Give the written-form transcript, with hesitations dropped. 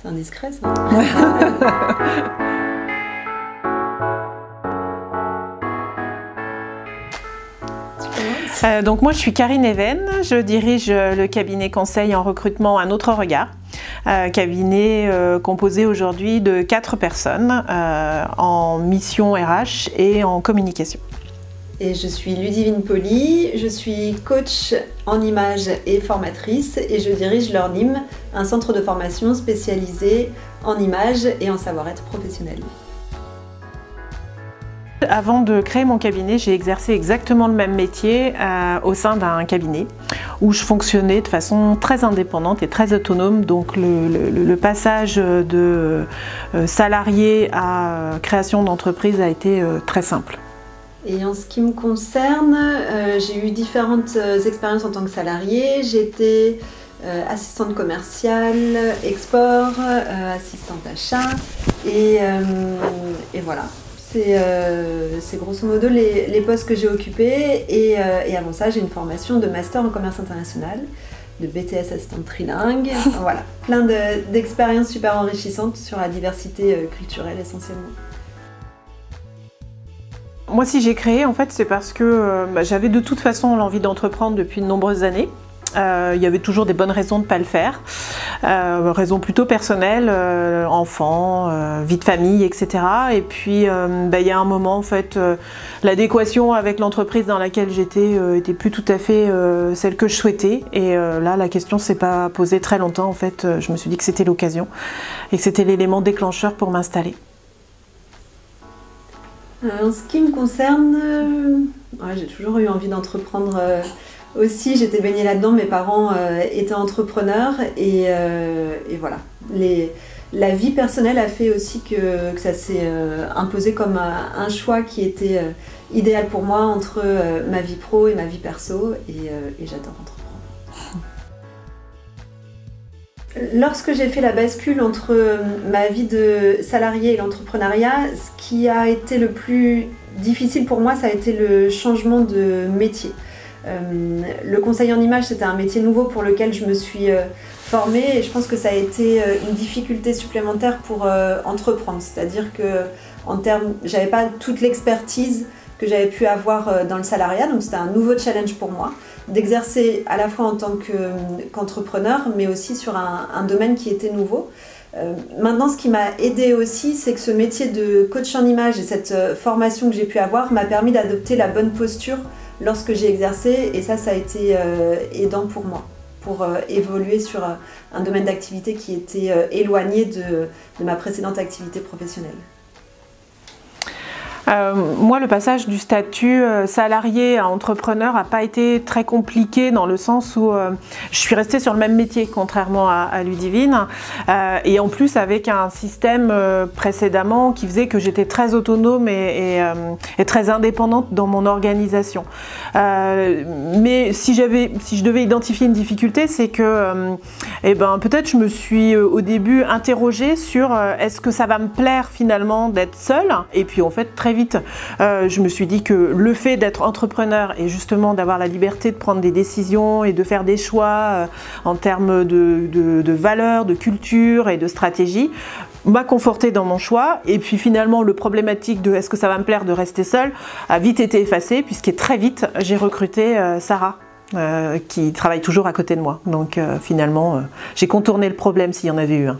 C'est indiscret, ça. Donc moi je suis Karine Even, je dirige le cabinet conseil en recrutement Un Autre Regard, cabinet composé aujourd'hui de 4 personnes en mission RH et en communication. Et je suis Ludivine Poli, je suis coach en images et formatrice et je dirige Learnim, un centre de formation spécialisé en images et en savoir-être professionnel. Avant de créer mon cabinet, j'ai exercé exactement le même métier au sein d'un cabinet où je fonctionnais de façon très indépendante et très autonome. Donc le passage de salarié à création d'entreprise a été très simple. Et en ce qui me concerne, j'ai eu différentes expériences en tant que salariée. J'étais assistante commerciale, export, assistante achat et voilà. C'est grosso modo les postes que j'ai occupés et avant ça j'ai une formation de master en commerce international, de BTS assistante trilingue, voilà, plein d'expériences super enrichissantes sur la diversité culturelle essentiellement. Moi si j'ai créé en fait c'est parce que j'avais de toute façon l'envie d'entreprendre depuis de nombreuses années. Il y avait toujours des bonnes raisons de ne pas le faire, raisons plutôt personnelles, enfants, vie de famille, etc. Et puis il y a un moment en fait, l'adéquation avec l'entreprise dans laquelle j'étais était plus tout à fait celle que je souhaitais. Et là la question s'est pas posée très longtemps en fait, je me suis dit que c'était l'occasion et que c'était l'élément déclencheur pour m'installer. En ce qui me concerne, j'ai toujours eu envie d'entreprendre. Aussi, j'étais baignée là-dedans, mes parents étaient entrepreneurs et voilà. La vie personnelle a fait aussi que ça s'est imposé comme un choix qui était idéal pour moi entre ma vie pro et ma vie perso et j'adore entreprendre. Lorsque j'ai fait la bascule entre ma vie de salarié et l'entrepreneuriat, ce qui a été le plus difficile pour moi, ça a été le changement de métier. Le conseil en image, c'était un métier nouveau pour lequel je me suis formée et je pense que ça a été une difficulté supplémentaire pour entreprendre. C'est-à-dire que j'avais pas toute l'expertise que j'avais pu avoir dans le salariat, donc c'était un nouveau challenge pour moi d'exercer à la fois en tant qu'entrepreneur, mais aussi sur un domaine qui était nouveau. Maintenant, ce qui m'a aidée aussi, c'est que ce métier de coach en image et cette formation que j'ai pu avoir m'a permis d'adopter la bonne posture lorsque j'ai exercé et ça a été aidant pour moi, pour évoluer sur un domaine d'activité qui était éloigné de ma précédente activité professionnelle. Moi, le passage du statut salarié à entrepreneur n'a pas été très compliqué dans le sens où je suis restée sur le même métier, contrairement à Ludivine, et en plus avec un système précédemment qui faisait que j'étais très autonome et très indépendante dans mon organisation. Mais si je devais identifier une difficulté, c'est que peut-être je me suis au début interrogée sur est-ce que ça va me plaire finalement d'être seule, et puis en fait très vite je me suis dit que le fait d'être entrepreneur et justement d'avoir la liberté de prendre des décisions et de faire des choix en termes de valeurs, de culture et de stratégie m'a conforté dans mon choix. Et puis finalement le problématique de est-ce que ça va me plaire de rester seule a vite été effacé puisque très vite j'ai recruté Sarah qui travaille toujours à côté de moi. Donc finalement j'ai contourné le problème s'il y en avait eu un.